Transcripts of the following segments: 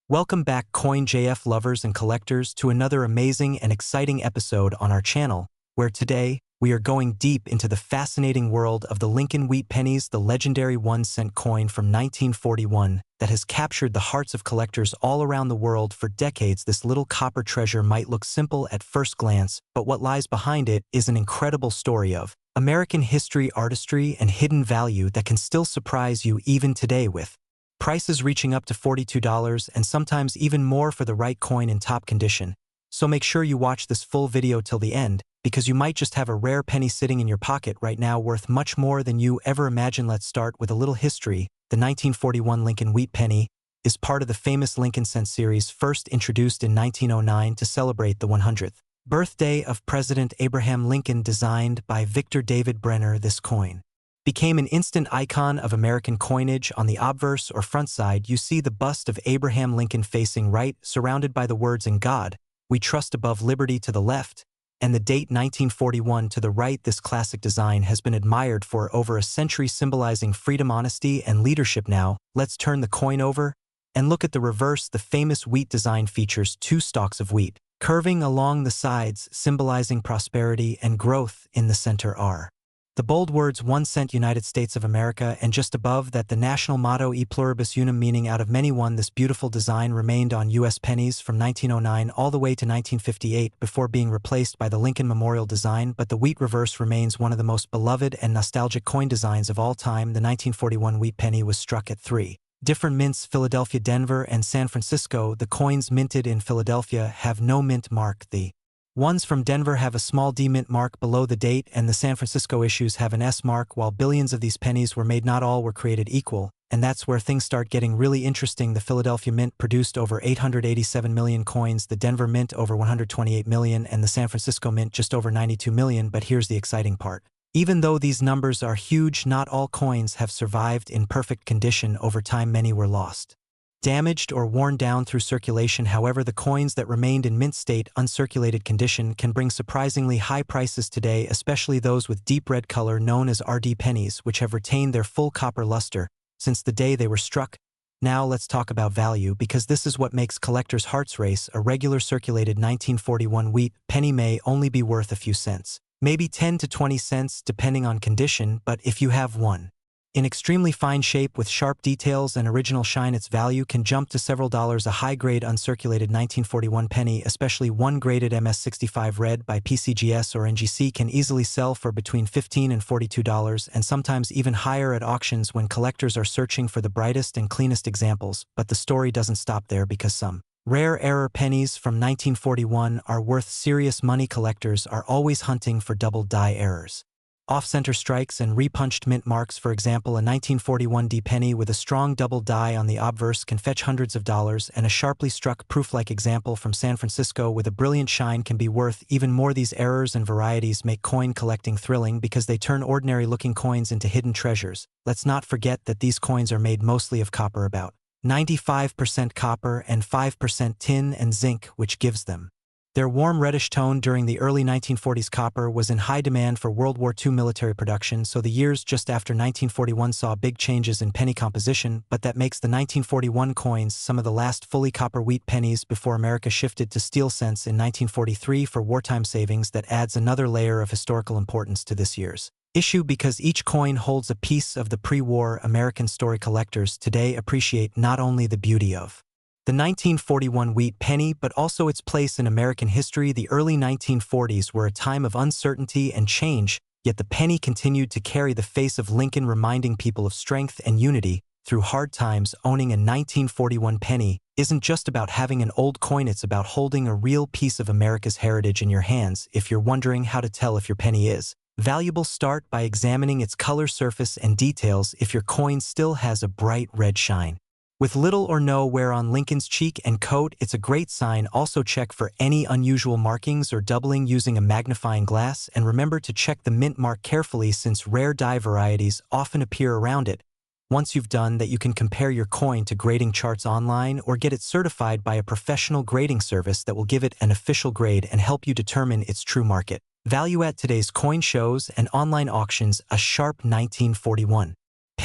Welcome back CoinJF lovers and collectors to another amazing and exciting episode on our channel, where today we are going deep into the fascinating world of the Lincoln Wheat Pennies, the legendary 1-cent coin from 1941 that has captured the hearts of collectors all around the world for decades. This little copper treasure might look simple at first glance, but what lies behind it is an incredible story of American history, artistry, and hidden value that can still surprise you even today, with prices reaching up to $42 and sometimes even more for the right coin in top condition. So make sure you watch this full video till the end, because you might just have a rare penny sitting in your pocket right now worth much more than you ever imagined. Let's start with a little history. The 1941 Lincoln Wheat Penny is part of the famous Lincoln Cent series, first introduced in 1909 to celebrate the 100th birthday of President Abraham Lincoln. Designed by Victor David Brenner, this coin became an instant icon of American coinage. On the obverse or front side, you see the bust of Abraham Lincoln facing right, surrounded by the words "In God We Trust" above liberty to the left, and the date 1941 to the right. This classic design has been admired for over a century, symbolizing freedom, honesty, and leadership. Now, let's turn the coin over and look at the reverse. The famous wheat design features two stalks of wheat curving along the sides, symbolizing prosperity and growth. In the center are the bold words 1 cent United States of America, and just above that the national motto E pluribus unum, meaning out of many one. This beautiful design remained on U.S. pennies from 1909 all the way to 1958 before being replaced by the Lincoln Memorial design, but the wheat reverse remains one of the most beloved and nostalgic coin designs of all time. The 1941 wheat penny was struck at three different mints: Philadelphia, Denver, and San Francisco. The coins minted in Philadelphia have no mint mark. The ones from Denver have a small D mint mark below the date, and the San Francisco issues have an S mark. While billions of these pennies were made, not all were created equal, and that's where things start getting really interesting. The Philadelphia Mint produced over 887 million coins, the Denver Mint over 128 million, and the San Francisco Mint just over 92 million. But here's the exciting part. Even though these numbers are huge, not all coins have survived in perfect condition. Over time, many were lost, damaged, or worn down through circulation. However, the coins that remained in mint state, uncirculated condition, can bring surprisingly high prices today, especially those with deep red color known as RD pennies, which have retained their full copper luster since the day they were struck. Now let's talk about value, because this is what makes collectors' hearts race. A regular circulated 1941 wheat penny may only be worth a few cents, maybe 10 to 20 cents depending on condition, but if you have one in extremely fine shape with sharp details and original shine, its value can jump to several dollars. A high-grade uncirculated 1941 penny, especially one graded MS65 red by PCGS or NGC, can easily sell for between $15 and $42, and sometimes even higher at auctions when collectors are searching for the brightest and cleanest examples. But the story doesn't stop there, because some rare error pennies from 1941 are worth serious money. Collectors are always hunting for double die errors, off-center strikes, and repunched mint marks. For example, a 1941 D penny with a strong double die on the obverse can fetch hundreds of dollars, and a sharply struck proof-like example from San Francisco with a brilliant shine can be worth even more. These errors and varieties make coin collecting thrilling, because they turn ordinary-looking coins into hidden treasures. Let's not forget that these coins are made mostly of copper, about 95% copper and 5% tin and zinc, which gives them their warm reddish tone. During the early 1940s, copper was in high demand for World War II military production, so the years just after 1941 saw big changes in penny composition, but that makes the 1941 coins some of the last fully copper wheat pennies before America shifted to steel cents in 1943 for wartime savings. That adds another layer of historical importance to this year's issue, because each coin holds a piece of the pre-war American story. Collectors today appreciate not only the beauty of the 1941 wheat penny, but also its place in American history. The early 1940s were a time of uncertainty and change, yet the penny continued to carry the face of Lincoln, reminding people of strength and unity through hard times. Owning a 1941 penny isn't just about having an old coin, it's about holding a real piece of America's heritage in your hands. If you're wondering how to tell if your penny is valuable, start by examining its color, surface, and details. If your coin still has a bright red shine with little or no wear on Lincoln's cheek and coat, it's a great sign. Also check for any unusual markings or doubling using a magnifying glass, and remember to check the mint mark carefully, since rare die varieties often appear around it. Once you've done that, you can compare your coin to grading charts online or get it certified by a professional grading service that will give it an official grade and help you determine its true market value. At today's coin shows and online auctions, a sharp 1941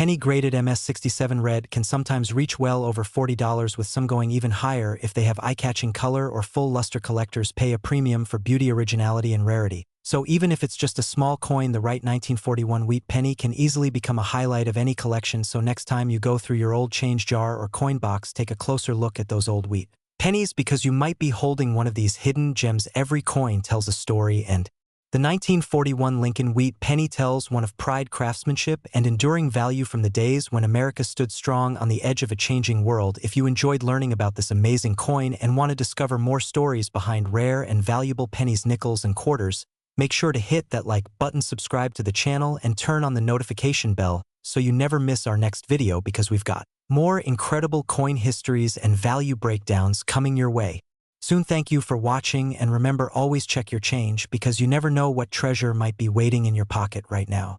penny graded MS67 red can sometimes reach well over $40, with some going even higher if they have eye-catching color or full luster. Collectors pay a premium for beauty, originality, and rarity. So even if it's just a small coin, the right 1941 wheat penny can easily become a highlight of any collection. So next time you go through your old change jar or coin box, take a closer look at those old wheat pennies, because you might be holding one of these hidden gems. Every coin tells a story, and the 1941 Lincoln wheat penny tells one of pride, craftsmanship, and enduring value from the days when America stood strong on the edge of a changing world. If you enjoyed learning about this amazing coin and want to discover more stories behind rare and valuable pennies, nickels, and quarters, make sure to hit that like button, subscribe to the channel, and turn on the notification bell so you never miss our next video, because we've got more incredible coin histories and value breakdowns coming your way soon. Thank you for watching, and remember, always check your change, because you never know what treasure might be waiting in your pocket right now.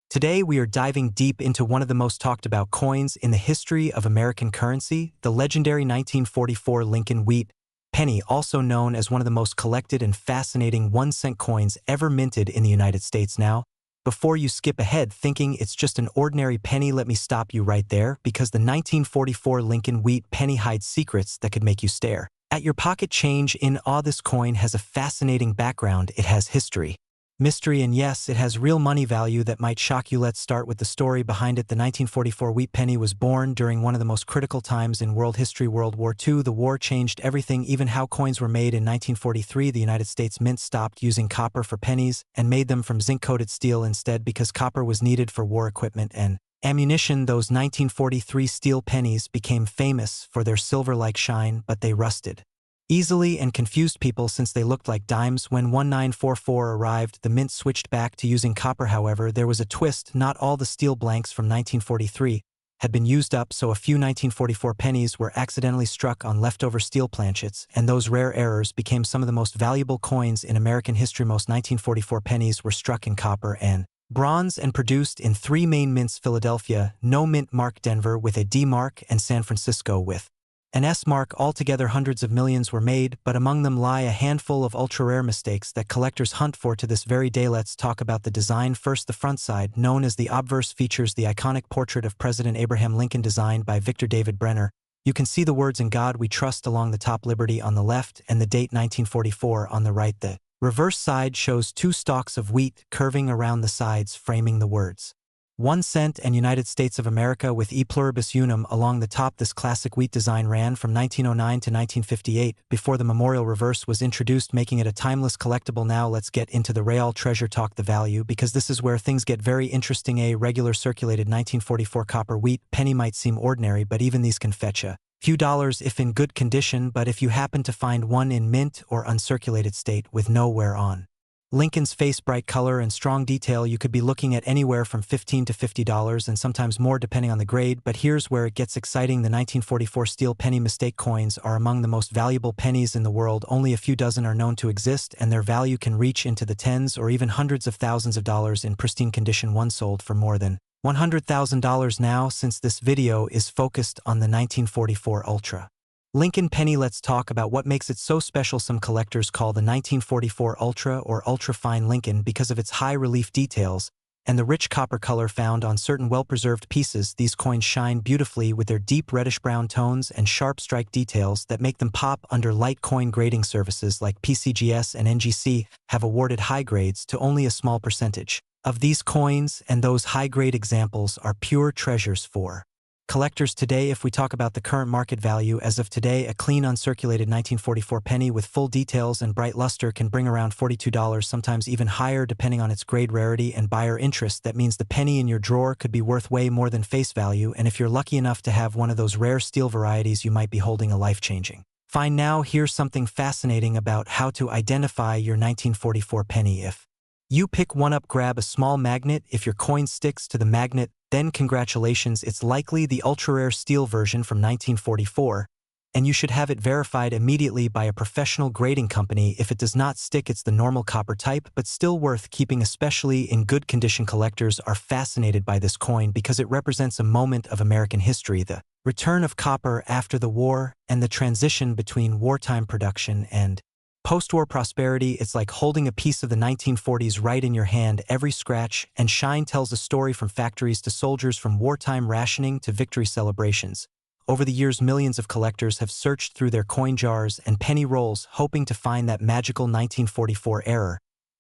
Today we are diving deep into one of the most talked about coins in the history of American currency, the legendary 1944 Lincoln wheat penny, also known as one of the most collected and fascinating 1-cent coins ever minted in the United States. Now, before you skip ahead thinking it's just an ordinary penny, let me stop you right there, because the 1944 Lincoln wheat penny hides secrets that could make you stare at your pocket change in awe. This coin has a fascinating background. It has history, mystery, and yes, it has real money value that might shock you. Let's start with the story behind it. The 1944 wheat penny was born during one of the most critical times in world history, World War II. The war changed everything, even how coins were made. In 1943, the United States Mint stopped using copper for pennies and made them from zinc-coated steel instead, because copper was needed for war equipment and ammunition. Those 1943 steel pennies became famous for their silver-like shine, but they rusted easily and confused people since they looked like dimes. When 1944 arrived, the mint switched back to using copper. However, there was a twist. Not all the steel blanks from 1943 had been used up, so a few 1944 pennies were accidentally struck on leftover steel planchets, and those rare errors became some of the most valuable coins in American history. Most 1944 pennies were struck in copper and bronze and produced in 3 main mints: Philadelphia, no mint mark; Denver with a D mark; and San Francisco with an S mark. Altogether, hundreds of millions were made, but among them lie a handful of ultra-rare mistakes that collectors hunt for to this very day. Let's talk about the design first. The front side, known as the obverse, features the iconic portrait of President Abraham Lincoln designed by Victor David Brenner. You can see the words "In God We Trust" along the top, Liberty on the left, and the date 1944 on the right. The reverse side shows 2 stalks of wheat curving around the sides, framing the words 1 cent and United States of America with E pluribus unum along the top. This classic wheat design ran from 1909 to 1958 before the memorial reverse was introduced, making it a timeless collectible. Now let's get into the real treasure talk, the value, because this is where things get very interesting. A regular circulated 1944 copper wheat penny might seem ordinary, but even these can fetch a few dollars if in good condition. But if you happen to find one in mint or uncirculated state with no wear on Lincoln's face, bright color, and strong detail, you could be looking at anywhere from $15 to $50 and sometimes more depending on the grade. But here's where it gets exciting. The 1944 steel penny mistake coins are among the most valuable pennies in the world. Only a few dozen are known to exist, and their value can reach into the tens or even hundreds of thousands of dollars in pristine condition. One sold for more than $100,000 now. Since this video is focused on the 1944 Ultra Lincoln penny, let's talk about what makes it so special. Some collectors call the 1944 Ultra or Ultra Fine Lincoln because of its high relief details and the rich copper color found on certain well-preserved pieces. These coins shine beautifully with their deep reddish-brown tones and sharp strike details that make them pop under light. Coin grading services like PCGS and NGC have awarded high grades to only a small percentage of these coins, and those high-grade examples are pure treasures for collectors today. If we talk about the current market value, as of today, a clean uncirculated 1944 penny with full details and bright luster can bring around $42, sometimes even higher depending on its grade, rarity, and buyer interest. That means the penny in your drawer could be worth way more than face value, and if you're lucky enough to have one of those rare steel varieties, you might be holding a life-changing find. Now here's something fascinating about how to identify your 1944 penny. If you pick one up, grab a small magnet. If your coin sticks to the magnet, then congratulations, it's likely the ultra-rare steel version from 1944, and you should have it verified immediately by a professional grading company. If it does not stick, it's the normal copper type, but still worth keeping, especially in good condition. Collectors are fascinated by this coin because it represents a moment of American history, the return of copper after the war and the transition between wartime production and Post-war prosperity, it's like holding a piece of the 1940s right in your hand. Every scratch and shine tells a story, from factories to soldiers, from wartime rationing to victory celebrations. Over the years, millions of collectors have searched through their coin jars and penny rolls hoping to find that magical 1944 era.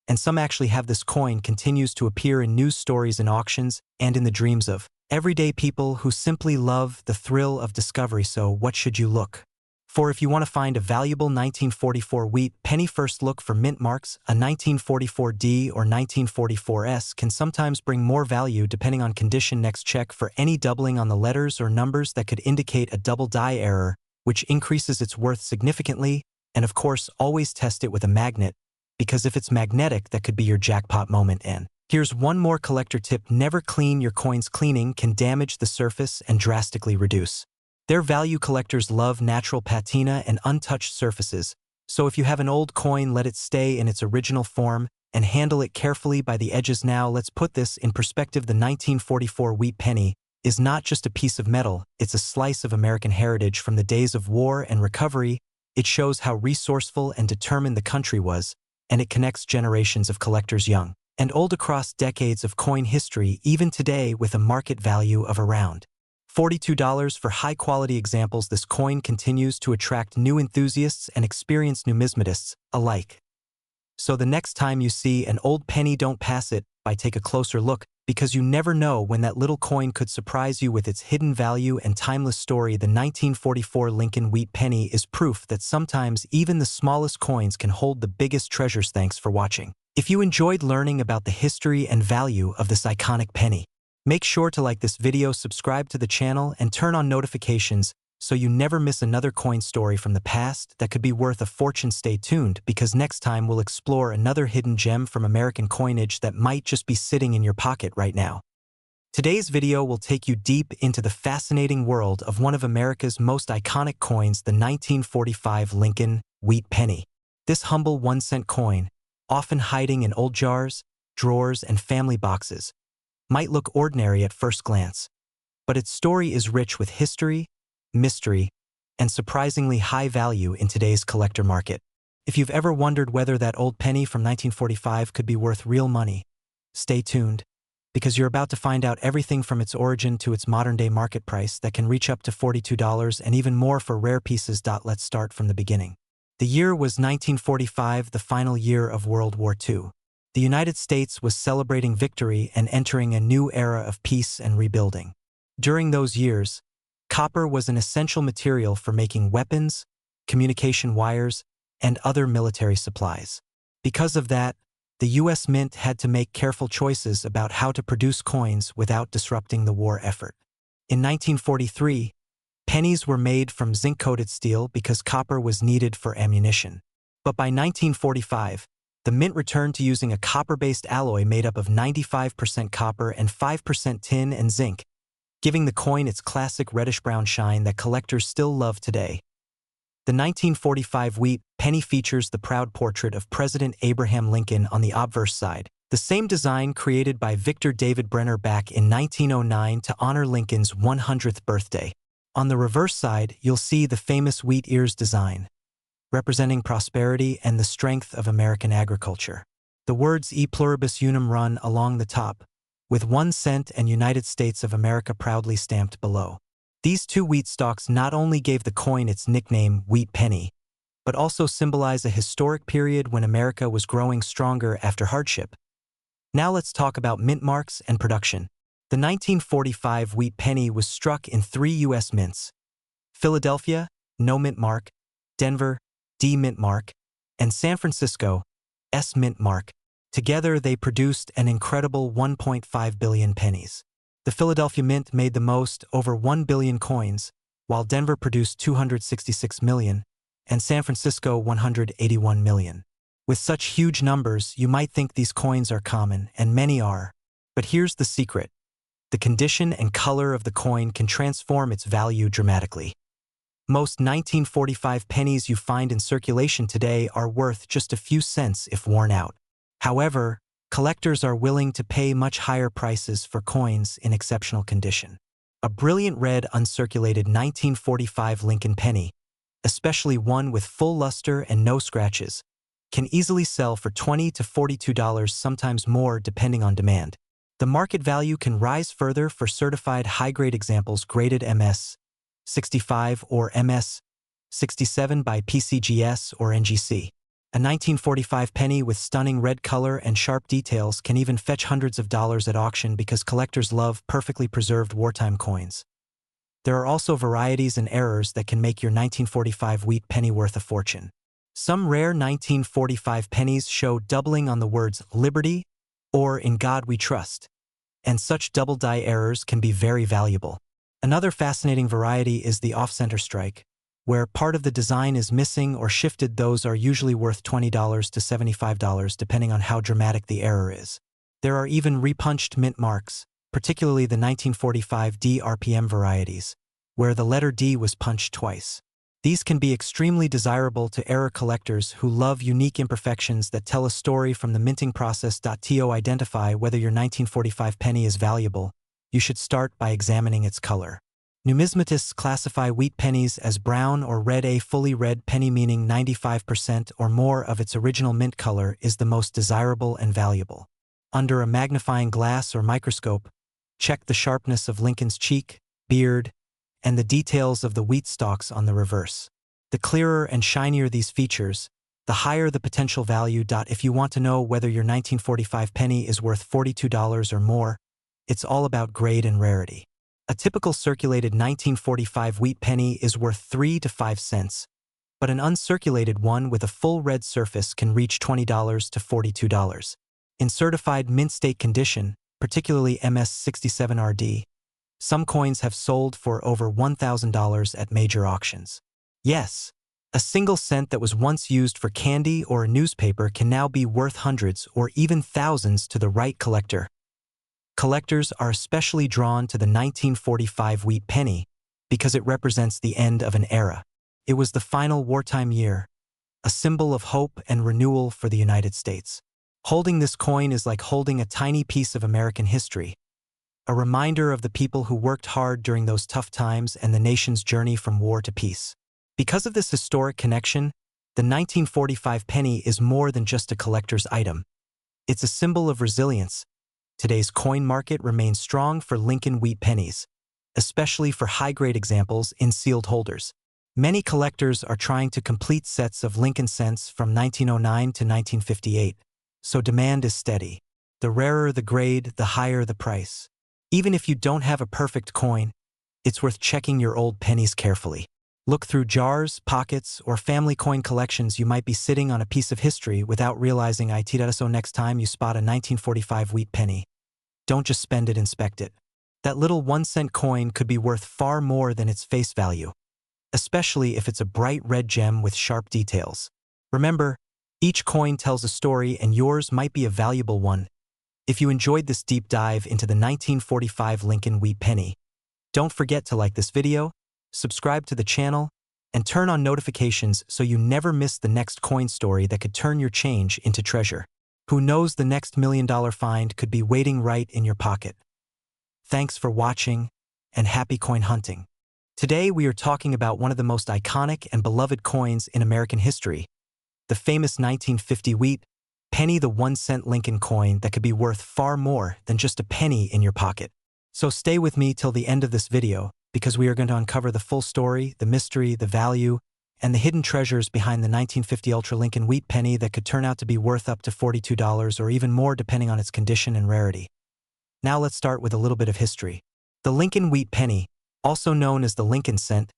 And some actually have. This coin continues to appear in news stories and auctions and in the dreams of everyday people who simply love the thrill of discovery. So what should you look for if you want to find a valuable 1944 wheat penny? First, look for mint marks. A 1944D or 1944S can sometimes bring more value depending on condition. Next, check for any doubling on the letters or numbers that could indicate a double die error, which increases its worth significantly. And of course, always test it with a magnet, because if it's magnetic, that could be your jackpot moment. And here's one more collector tip: never clean your coins. Cleaning can damage the surface and drastically reduce their value. Collectors love natural patina and untouched surfaces, so if you have an old coin, let it stay in its original form and handle it carefully by the edges. Now let's put this in perspective. The 1944 wheat penny is not just a piece of metal, it's a slice of American heritage from the days of war and recovery. It shows how resourceful and determined the country was, and it connects generations of collectors, young and old, across decades of coin history, even today, with a market value of around $42 for high-quality examples. This coin continues to attract new enthusiasts and experienced numismatists alike. So the next time you see an old penny, don't pass it by. Take a closer look, because you never know when that little coin could surprise you with its hidden value and timeless story. The 1944 Lincoln wheat penny is proof that sometimes even the smallest coins can hold the biggest treasures. Thanks for watching. If you enjoyed learning about the history and value of this iconic penny, make sure to like this video, subscribe to the channel, and turn on notifications so you never miss another coin story from the past that could be worth a fortune. Stay tuned, because next time we'll explore another hidden gem from American coinage that might just be sitting in your pocket right now. Today's video will take you deep into the fascinating world of one of America's most iconic coins, the 1945 Lincoln wheat penny. This humble 1-cent coin, often hiding in old jars, drawers, and family boxes, might look ordinary at first glance, but its story is rich with history, mystery, and surprisingly high value in today's collector market. If you've ever wondered whether that old penny from 1945 could be worth real money, stay tuned, because you're about to find out everything from its origin to its modern-day market price that can reach up to $42 and even more for rare pieces. Let's start from the beginning. The year was 1945, the final year of World War II. The United States was celebrating victory and entering a new era of peace and rebuilding. During those years, copper was an essential material for making weapons, communication wires, and other military supplies. Because of that, the U.S. Mint had to make careful choices about how to produce coins without disrupting the war effort. In 1943, pennies were made from zinc-coated steel because copper was needed for ammunition. But by 1945, the mint returned to using a copper-based alloy made up of 95% copper and 5% tin and zinc, giving the coin its classic reddish-brown shine that collectors still love today. The 1945 wheat penny features the proud portrait of President Abraham Lincoln on the obverse side, the same design created by Victor David Brenner back in 1909 to honor Lincoln's 100th birthday. On the reverse side, you'll see the famous wheat ears design, representing prosperity and the strength of American agriculture. The words E pluribus unum run along the top, with 1 cent and United States of America proudly stamped below. These two wheat stalks not only gave the coin its nickname wheat penny, but also symbolize a historic period when America was growing stronger after hardship. Now let's talk about mint marks and production. The 1945 wheat penny was struck in 3 U.S. mints: Philadelphia, no mint mark; Denver, D mint mark; and San Francisco, S mint mark. Together, they produced an incredible 1.5 billion pennies. The Philadelphia Mint made the most, over 1 billion coins, while Denver produced 266 million, and San Francisco 181 million. With such huge numbers, you might think these coins are common, and many are. But here's the secret: the condition and color of the coin can transform its value dramatically. Most 1945 pennies you find in circulation today are worth just a few cents if worn out. However, collectors are willing to pay much higher prices for coins in exceptional condition. A brilliant red uncirculated 1945 Lincoln penny, especially one with full luster and no scratches, can easily sell for $20 to $42, sometimes more depending on demand. The market value can rise further for certified high-grade examples graded MS 65 or MS 67 by PCGS or NGC. A 1945 penny with stunning red color and sharp details can even fetch hundreds of dollars at auction because collectors love perfectly preserved wartime coins. There are also varieties and errors that can make your 1945 wheat penny worth a fortune. Some rare 1945 pennies show doubling on the words "Liberty" or "In God We Trust," and such double-die errors can be very valuable. Another fascinating variety is the off-center strike, where part of the design is missing or shifted. Those are usually worth $20 to $75 depending on how dramatic the error is. There are even repunched mint marks, particularly the 1945 D RPM varieties, where the letter D was punched twice. These can be extremely desirable to error collectors who love unique imperfections that tell a story from the minting process. To identify whether your 1945 penny is valuable, you should start by examining its color. Numismatists classify wheat pennies as brown or red. A fully red penny, meaning 95% or more of its original mint color, is the most desirable and valuable. Under a magnifying glass or microscope, check the sharpness of Lincoln's cheek, beard, and the details of the wheat stalks on the reverse. The clearer and shinier these features, the higher the potential value. If you want to know whether your 1945 penny is worth $42 or more, it's all about grade and rarity. A typical circulated 1945 wheat penny is worth 3 to 5 cents, but an uncirculated one with a full red surface can reach $20 to $42. In certified mint state condition, particularly MS 67 RD, some coins have sold for over $1,000 at major auctions. Yes, a single cent that was once used for candy or a newspaper can now be worth hundreds or even thousands to the right collector. Collectors are especially drawn to the 1945 wheat penny because it represents the end of an era. It was the final wartime year, a symbol of hope and renewal for the United States. Holding this coin is like holding a tiny piece of American history, a reminder of the people who worked hard during those tough times and the nation's journey from war to peace. Because of this historic connection, the 1945 penny is more than just a collector's item. It's a symbol of resilience. Today's coin market remains strong for Lincoln wheat pennies, especially for high-grade examples in sealed holders. Many collectors are trying to complete sets of Lincoln cents from 1909 to 1958, so demand is steady. The rarer the grade, the higher the price. Even if you don't have a perfect coin, it's worth checking your old pennies carefully. Look through jars, pockets, or family coin collections. You might be sitting on a piece of history without realizing it. So next time you spot a 1945 wheat penny, don't just spend it, inspect it. That little 1-cent coin could be worth far more than its face value, especially if it's a bright red gem with sharp details. Remember, each coin tells a story and yours might be a valuable one. If you enjoyed this deep dive into the 1945 Lincoln wheat penny, don't forget to like this video, subscribe to the channel, and turn on notifications so you never miss the next coin story that could turn your change into treasure. Who knows, the next $1 million find could be waiting right in your pocket. Thanks for watching, and happy coin hunting. Today we are talking about one of the most iconic and beloved coins in American history, the famous 1950 wheat penny, the 1-cent Lincoln coin that could be worth far more than just a penny in your pocket. So stay with me till the end of this video, because we are going to uncover the full story, the mystery, the value, and the hidden treasures behind the 1950 Ultra Lincoln wheat penny that could turn out to be worth up to $42 or even more depending on its condition and rarity. Now let's start with a little bit of history. The Lincoln wheat penny, also known as the Lincoln cent,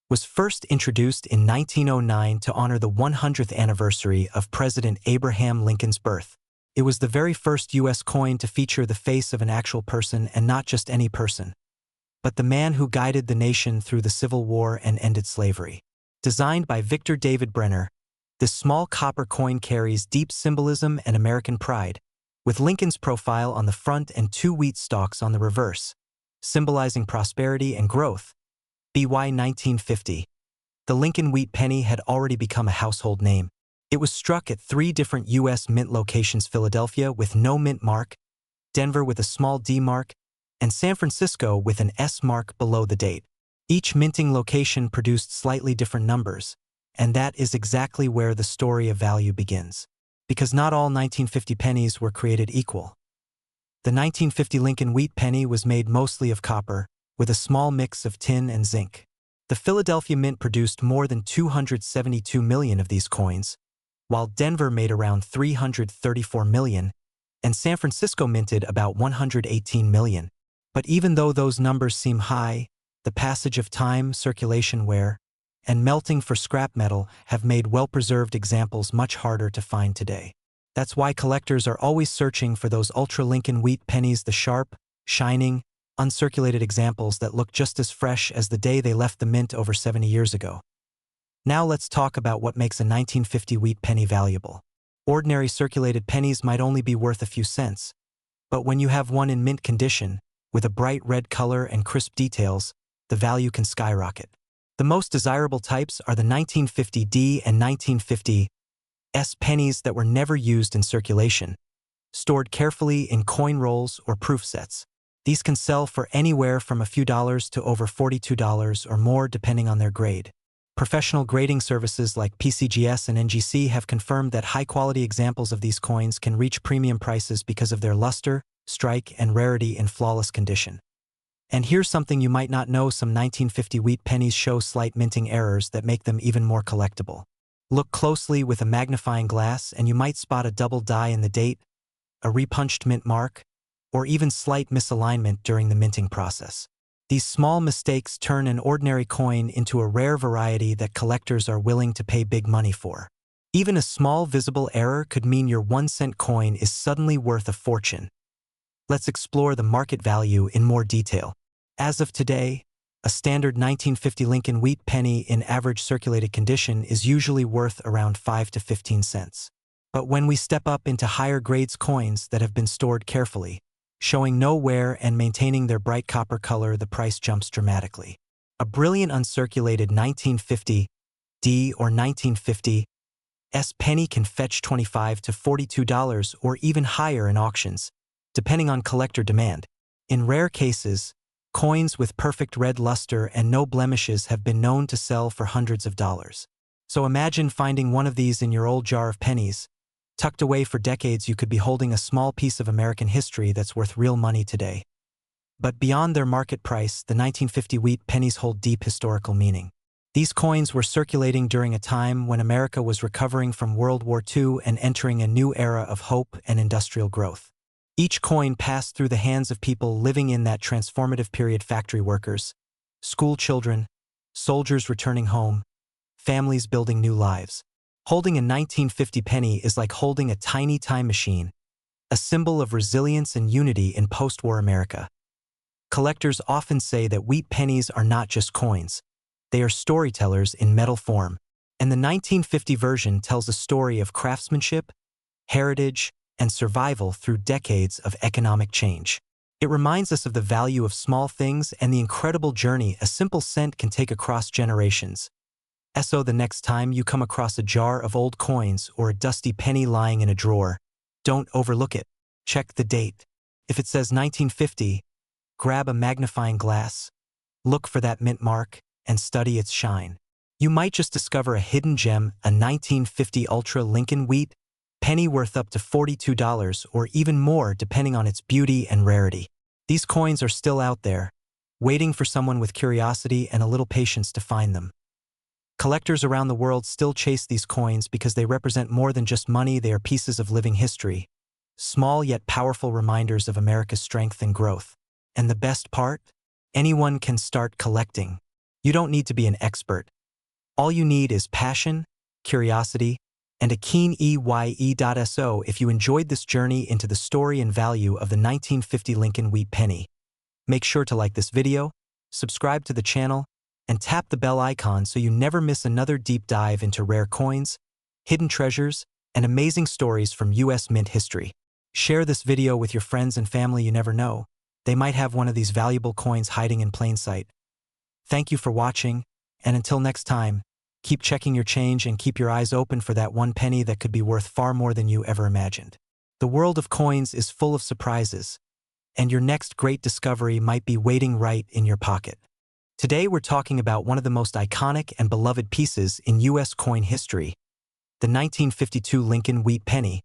was first introduced in 1909 to honor the 100th anniversary of President Abraham Lincoln's birth. It was the very first U.S. coin to feature the face of an actual person, and not just any person, but the man who guided the nation through the Civil War and ended slavery. Designed by Victor David Brenner, this small copper coin carries deep symbolism and American pride, with Lincoln's profile on the front and 2 wheat stalks on the reverse, symbolizing prosperity and growth. BY 1950. The Lincoln wheat penny had already become a household name. It was struck at 3 different U.S. mint locations: Philadelphia with no mint mark, Denver with a small D mark, and San Francisco with an S mark below the date. Each minting location produced slightly different numbers, and that is exactly where the story of value begins. because not all 1950 pennies were created equal. The 1950 Lincoln wheat penny was made mostly of copper, with a small mix of tin and zinc. The Philadelphia Mint produced more than 272 million of these coins, while Denver made around 334 million, and San Francisco minted about 118 million. But even though those numbers seem high, the passage of time, circulation wear, and melting for scrap metal have made well-preserved examples much harder to find today. That's why collectors are always searching for those ultra-Lincoln wheat pennies, the sharp, shining, uncirculated examples that look just as fresh as the day they left the mint over 70 years ago. Now let's talk about what makes a 1950 wheat penny valuable. Ordinary circulated pennies might only be worth a few cents, but when you have one in mint condition, with a bright red color and crisp details, the value can skyrocket. The most desirable types are the 1950D and 1950S pennies that were never used in circulation, stored carefully in coin rolls or proof sets. These can sell for anywhere from a few dollars to over $42 or more depending on their grade. Professional grading services like PCGS and NGC have confirmed that high-quality examples of these coins can reach premium prices because of their luster, strike, and rarity in flawless condition. And here's something you might not know: some 1950 wheat pennies show slight minting errors that make them even more collectible. Look closely with a magnifying glass and you might spot a double die in the date, a repunched mint mark, or even slight misalignment during the minting process. These small mistakes turn an ordinary coin into a rare variety that collectors are willing to pay big money for. Even a small visible error could mean your 1-cent coin is suddenly worth a fortune. Let's explore the market value in more detail. As of today, a standard 1950 Lincoln wheat penny in average circulated condition is usually worth around 5 to 15 cents. But when we step up into higher grades coins that have been stored carefully, showing no wear and maintaining their bright copper color, the price jumps dramatically. A brilliant uncirculated 1950D or 1950S penny can fetch $25 to $42 or even higher in auctions, depending on collector demand. In rare cases, coins with perfect red luster and no blemishes have been known to sell for hundreds of dollars. So imagine finding one of these in your old jar of pennies. Tucked away for decades, you could be holding a small piece of American history that's worth real money today. But beyond their market price, the 1950 wheat pennies hold deep historical meaning. These coins were circulating during a time when America was recovering from World War II and entering a new era of hope and industrial growth. Each coin passed through the hands of people living in that transformative period: factory workers, school children, soldiers returning home, families building new lives. Holding a 1950 penny is like holding a tiny time machine, a symbol of resilience and unity in post-war America. Collectors often say that wheat pennies are not just coins. They are storytellers in metal form, and the 1950 version tells a story of craftsmanship, heritage, and survival through decades of economic change. It reminds us of the value of small things and the incredible journey a simple cent can take across generations. So the next time you come across a jar of old coins or a dusty penny lying in a drawer, don't overlook it. Check the date. If it says 1950, grab a magnifying glass, look for that mint mark, and study its shine. You might just discover a hidden gem, a 1950 Ultra Lincoln wheat penny worth up to $42 or even more depending on its beauty and rarity. These coins are still out there, waiting for someone with curiosity and a little patience to find them. Collectors around the world still chase these coins because they represent more than just money. They are pieces of living history, small yet powerful reminders of America's strength and growth. And the best part? Anyone can start collecting. You don't need to be an expert. All you need is passion, curiosity, and a keen EYE.so. If you enjoyed this journey into the story and value of the 1950 Lincoln wheat penny, make sure to like this video, subscribe to the channel, and tap the bell icon so you never miss another deep dive into rare coins, hidden treasures, and amazing stories from US Mint history. Share this video with your friends and family. You never know, they might have one of these valuable coins hiding in plain sight. Thank you for watching, and until next time, keep checking your change and keep your eyes open for that one penny that could be worth far more than you ever imagined. The world of coins is full of surprises, and your next great discovery might be waiting right in your pocket. Today we're talking about one of the most iconic and beloved pieces in US coin history, the 1952 Lincoln Wheat Penny,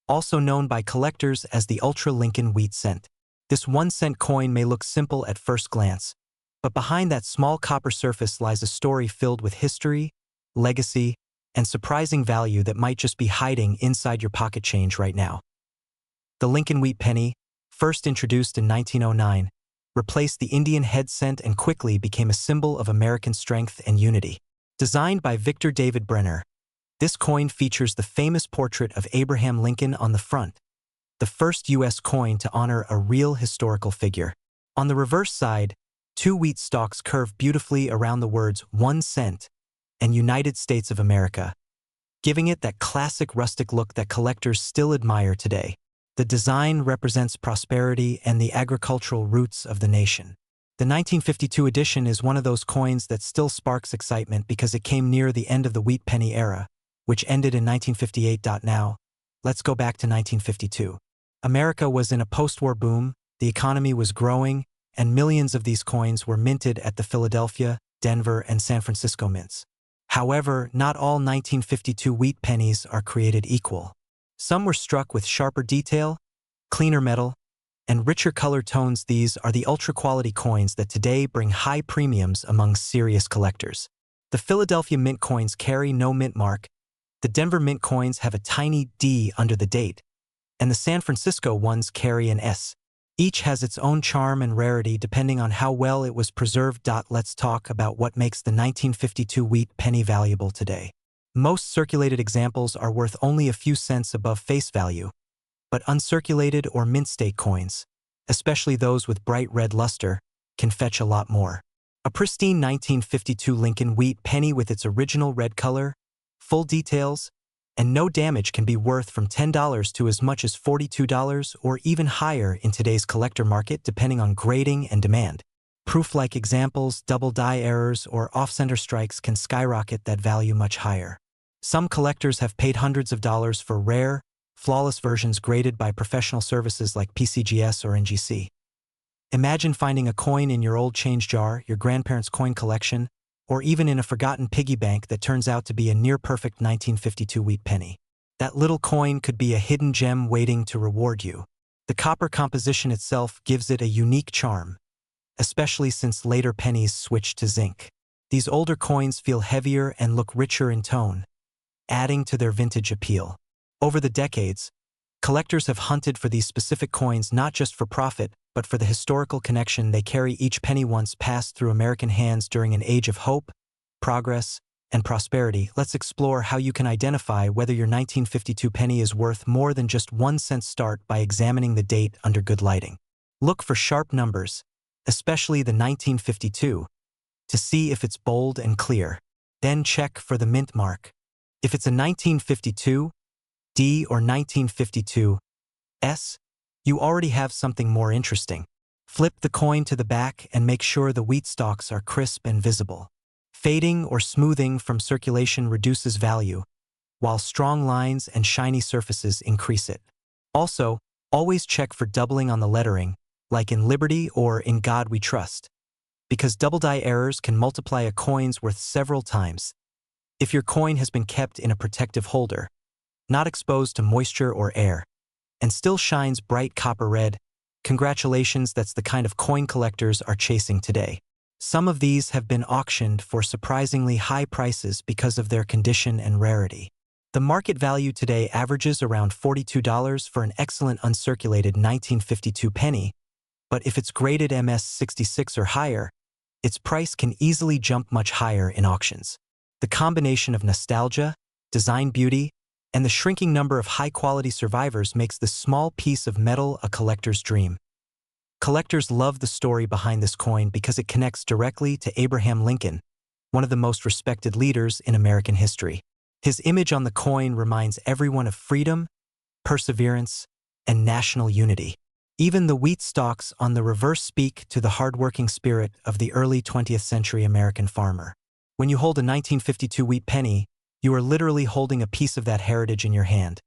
also known by collectors as the Ultra Lincoln Wheat Cent. This 1-cent coin may look simple at first glance, but behind that small copper surface lies a story filled with history, legacy, and surprising value that might just be hiding inside your pocket change right now. The Lincoln Wheat Penny, first introduced in 1909, replaced the Indian head cent and quickly became a symbol of American strength and unity. Designed by Victor David Brenner, this coin features the famous portrait of Abraham Lincoln on the front, the first U.S. coin to honor a real historical figure. On the reverse side, 2 wheat stalks curve beautifully around the words 1 cent and United States of America, giving it that classic rustic look that collectors still admire today. The design represents prosperity and the agricultural roots of the nation. The 1952 edition is one of those coins that still sparks excitement because it came near the end of the wheat penny era, which ended in 1958. Now, let's go back to 1952. America was in a post-war boom, the economy was growing, and millions of these coins were minted at the Philadelphia, Denver, and San Francisco mints. However, not all 1952 wheat pennies are created equal. Some were struck with sharper detail, cleaner metal, and richer color tones. These are the ultra-quality coins that today bring high premiums among serious collectors. The Philadelphia mint coins carry no mint mark, the Denver mint coins have a tiny D under the date, and the San Francisco ones carry an S. Each has its own charm and rarity depending on how well it was preserved. Let's talk about what makes the 1952 wheat penny valuable today. Most circulated examples are worth only a few cents above face value, but uncirculated or mint state coins, especially those with bright red luster, can fetch a lot more. A pristine 1952 Lincoln Wheat Penny with its original red color, full details, and no damage can be worth from $10 to as much as $42 or even higher in today's collector market depending on grading and demand. Proof-like examples, double die errors, or off-center strikes can skyrocket that value much higher. Some collectors have paid hundreds of dollars for rare, flawless versions graded by professional services like PCGS or NGC. Imagine finding a coin in your old change jar, your grandparents' coin collection, or even in a forgotten piggy bank that turns out to be a near-perfect 1952 wheat penny. That little coin could be a hidden gem waiting to reward you. The copper composition itself gives it a unique charm, especially since later pennies switched to zinc. These older coins feel heavier and look richer in tone, adding to their vintage appeal. Over the decades, collectors have hunted for these specific coins not just for profit, but for the historical connection they carry. Each penny once passed through American hands during an age of hope, progress, and prosperity. Let's explore how you can identify whether your 1952 penny is worth more than just 1 cent. Start by examining the date under good lighting. Look for sharp numbers, especially the 1952, to see if it's bold and clear. Then check for the mint mark. If it's a 1952 D or 1952 S, you already have something more interesting. Flip the coin to the back and make sure the wheat stalks are crisp and visible. Fading or smoothing from circulation reduces value, while strong lines and shiny surfaces increase it. Also, always check for doubling on the lettering, like in Liberty or In God We Trust, because double die errors can multiply a coin's worth several times. If your coin has been kept in a protective holder, not exposed to moisture or air, and still shines bright copper red, congratulations, that's the kind of coin collectors are chasing today. Some of these have been auctioned for surprisingly high prices because of their condition and rarity. The market value today averages around $42 for an excellent uncirculated 1952 penny, but if it's graded MS66 or higher, its price can easily jump much higher in auctions. The combination of nostalgia, design beauty, and the shrinking number of high-quality survivors makes this small piece of metal a collector's dream. Collectors love the story behind this coin because it connects directly to Abraham Lincoln, one of the most respected leaders in American history. His image on the coin reminds everyone of freedom, perseverance, and national unity. Even the wheat stalks on the reverse speak to the hardworking spirit of the early 20th century American farmer. When you hold a 1952 wheat penny, you are literally holding a piece of that heritage in your hand.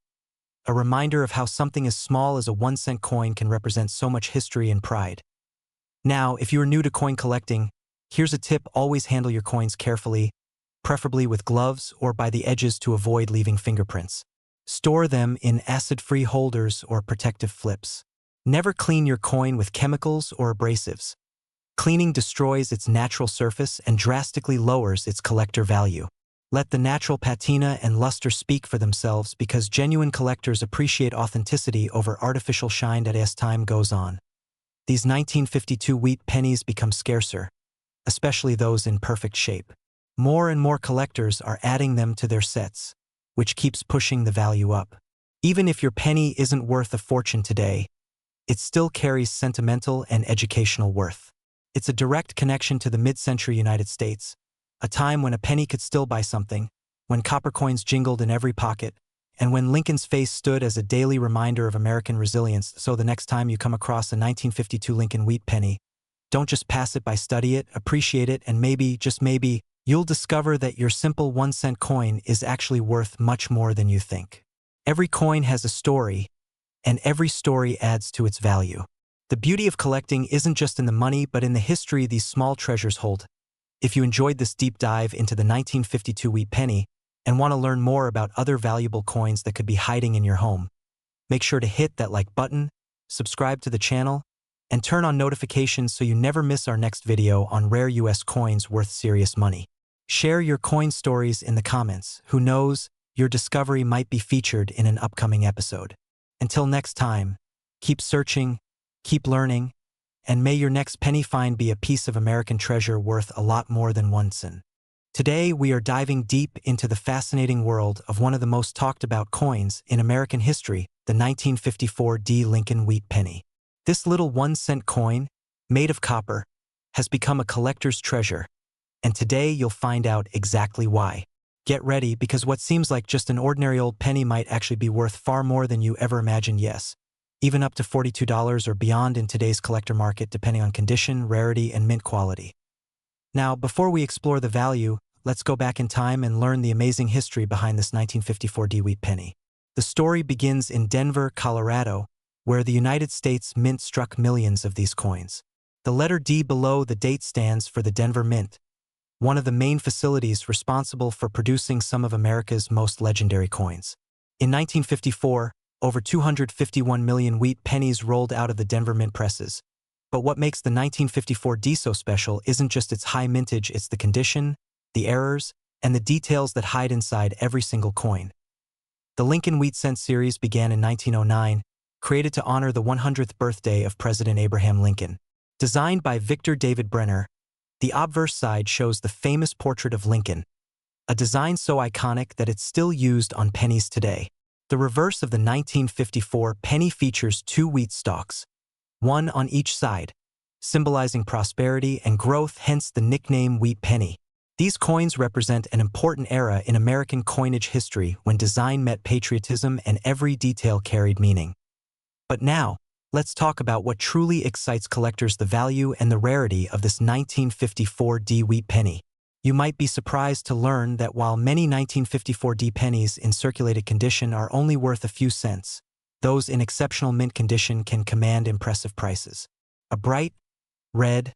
A reminder of how something as small as a 1-cent coin can represent so much history and pride. Now, if you are new to coin collecting, here's a tip: always handle your coins carefully. preferably with gloves or by the edges to avoid leaving fingerprints. Store them in acid-free holders or protective flips. Never clean your coin with chemicals or abrasives. Cleaning destroys its natural surface and drastically lowers its collector value. Let the natural patina and luster speak for themselves because genuine collectors appreciate authenticity over artificial shine as time goes on. These 1952 wheat pennies become scarcer, especially those in perfect shape. More and more collectors are adding them to their sets, which keeps pushing the value up. Even if your penny isn't worth a fortune today, it still carries sentimental and educational worth. It's a direct connection to the mid-century United States, a time when a penny could still buy something, when copper coins jingled in every pocket, and when Lincoln's face stood as a daily reminder of American resilience. So the next time you come across a 1952 Lincoln wheat penny, don't just pass it by, study it, appreciate it, and maybe, just maybe, you'll discover that your simple 1-cent coin is actually worth much more than you think. Every coin has a story, and every story adds to its value. The beauty of collecting isn't just in the money but in the history these small treasures hold. If you enjoyed this deep dive into the 1952 wheat penny and want to learn more about other valuable coins that could be hiding in your home, make sure to hit that like button, subscribe to the channel, and turn on notifications so you never miss our next video on rare US coins worth serious money. Share your coin stories in the comments. Who knows, your discovery might be featured in an upcoming episode. Until next time, keep searching, keep learning, and may your next penny find be a piece of American treasure worth a lot more than 1 cent. Today, we are diving deep into the fascinating world of one of the most talked about coins in American history, the 1954 Lincoln wheat penny. This little 1-cent coin, made of copper, has become a collector's treasure, and today you'll find out exactly why. Get ready, because what seems like just an ordinary old penny might actually be worth far more than you ever imagined. Yes, even up to $42 or beyond in today's collector market, depending on condition, rarity, and mint quality. Now, before we explore the value, let's go back in time and learn the amazing history behind this 1954 wheat penny. The story begins in Denver, Colorado, where the United States Mint struck millions of these coins. The letter D below the date stands for the Denver Mint, one of the main facilities responsible for producing some of America's most legendary coins. In 1954, over 251 million wheat pennies rolled out of the Denver Mint presses. But what makes the 1954 D so special isn't just its high mintage, it's the condition, the errors, and the details that hide inside every single coin. The Lincoln Wheat Cent series began in 1909, created to honor the 100th birthday of President Abraham Lincoln. Designed by Victor David Brenner, the obverse side shows the famous portrait of Lincoln, a design so iconic that it's still used on pennies today. The reverse of the 1954 penny features 2 wheat stalks, one on each side, symbolizing prosperity and growth, hence the nickname wheat penny. These coins represent an important era in American coinage history when design met patriotism and every detail carried meaning. But now, let's talk about what truly excites collectors: the value and the rarity of this 1954 wheat penny. You might be surprised to learn that while many 1954 pennies in circulated condition are only worth a few cents, those in exceptional mint condition can command impressive prices. A bright, red,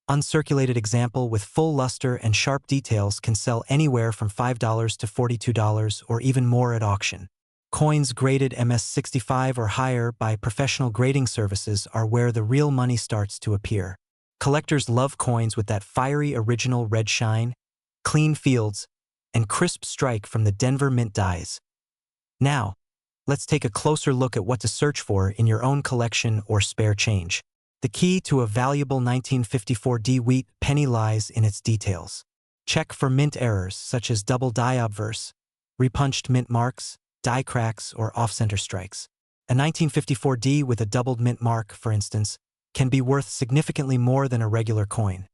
uncirculated example with full luster and sharp details can sell anywhere from $5 to $42 or even more at auction. Coins graded MS-65 or higher by professional grading services are where the real money starts to appear. Collectors love coins with that fiery original red shine, clean fields, and crisp strike from the Denver Mint dies. Now, let's take a closer look at what to search for in your own collection or spare change. The key to a valuable 1954 wheat penny lies in its details. Check for mint errors such as double die obverse, repunched mint marks, die cracks, or off-center strikes. A 1954 with a doubled mint mark, for instance, can be worth significantly more than a regular coin.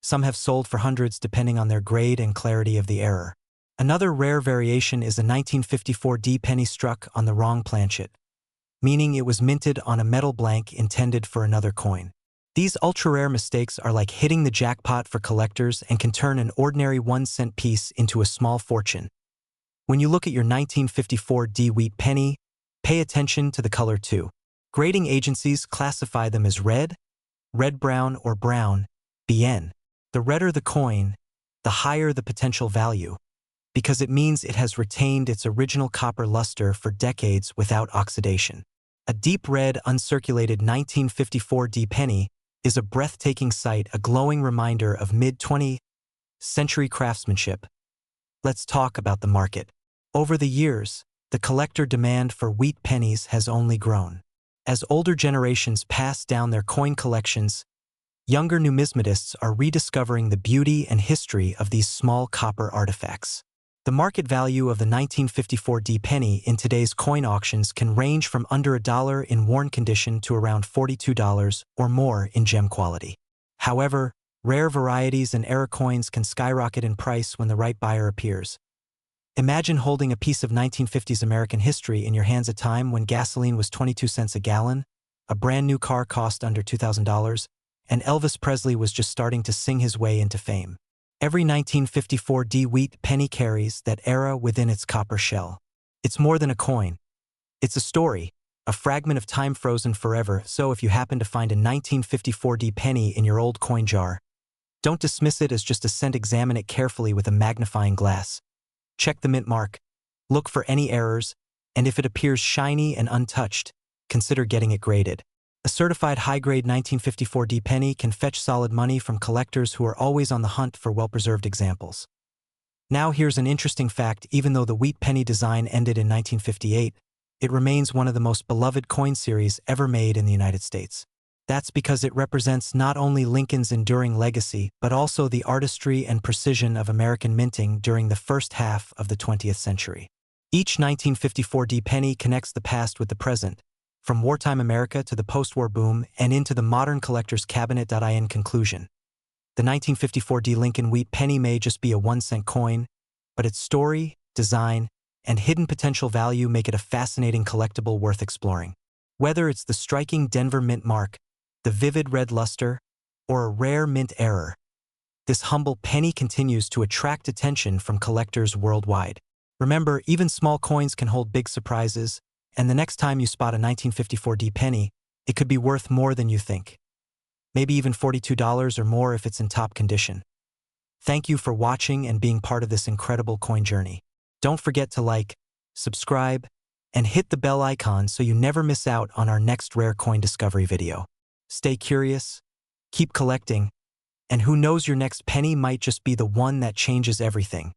Some have sold for hundreds depending on their grade and clarity of the error. Another rare variation is a 1954 penny struck on the wrong planchet, meaning it was minted on a metal blank intended for another coin. These ultra-rare mistakes are like hitting the jackpot for collectors and can turn an ordinary 1-cent piece into a small fortune. When you look at your 1954 wheat penny, pay attention to the color too. Grading agencies classify them as red, red-brown, or brown, BN. The redder the coin, the higher the potential value, because it means it has retained its original copper luster for decades without oxidation. A deep red, uncirculated 1954 D penny is a breathtaking sight, a glowing reminder of mid-20th century craftsmanship. Let's talk about the market. Over the years, the collector demand for wheat pennies has only grown. As older generations pass down their coin collections, younger numismatists are rediscovering the beauty and history of these small copper artifacts. The market value of the 1954 D penny in today's coin auctions can range from under $1 in worn condition to around $42 or more in gem quality. However, rare varieties and error coins can skyrocket in price when the right buyer appears. Imagine holding a piece of 1950s American history in your hands at a time when gasoline was 22 cents a gallon, a brand new car cost under $2,000, and Elvis Presley was just starting to sing his way into fame. Every 1954 D wheat penny carries that era within its copper shell. It's more than a coin. It's a story, a fragment of time frozen forever. So if you happen to find a 1954 D penny in your old coin jar, don't dismiss it as just a cent. Examine it carefully with a magnifying glass. Check the mint mark, look for any errors, and if it appears shiny and untouched, consider getting it graded. A certified high-grade 1954 D penny can fetch solid money from collectors who are always on the hunt for well-preserved examples. Now here's an interesting fact: even though the wheat penny design ended in 1958, it remains one of the most beloved coin series ever made in the United States. That's because it represents not only Lincoln's enduring legacy, but also the artistry and precision of American minting during the first half of the 20th century. Each 1954 D penny connects the past with the present, from wartime America to the post-war boom and into the modern collector's cabinet. In conclusion, the 1954 D Lincoln wheat penny may just be a 1-cent coin, but its story, design, and hidden potential value make it a fascinating collectible worth exploring. Whether it's the striking Denver mint mark, the vivid red luster, or a rare mint error, this humble penny continues to attract attention from collectors worldwide. Remember, even small coins can hold big surprises, and the next time you spot a 1954 D penny, it could be worth more than you think. Maybe even $42 or more if it's in top condition. Thank you for watching and being part of this incredible coin journey. Don't forget to like, subscribe, and hit the bell icon so you never miss out on our next rare coin discovery video. Stay curious, keep collecting, and who knows, your next penny might just be the one that changes everything.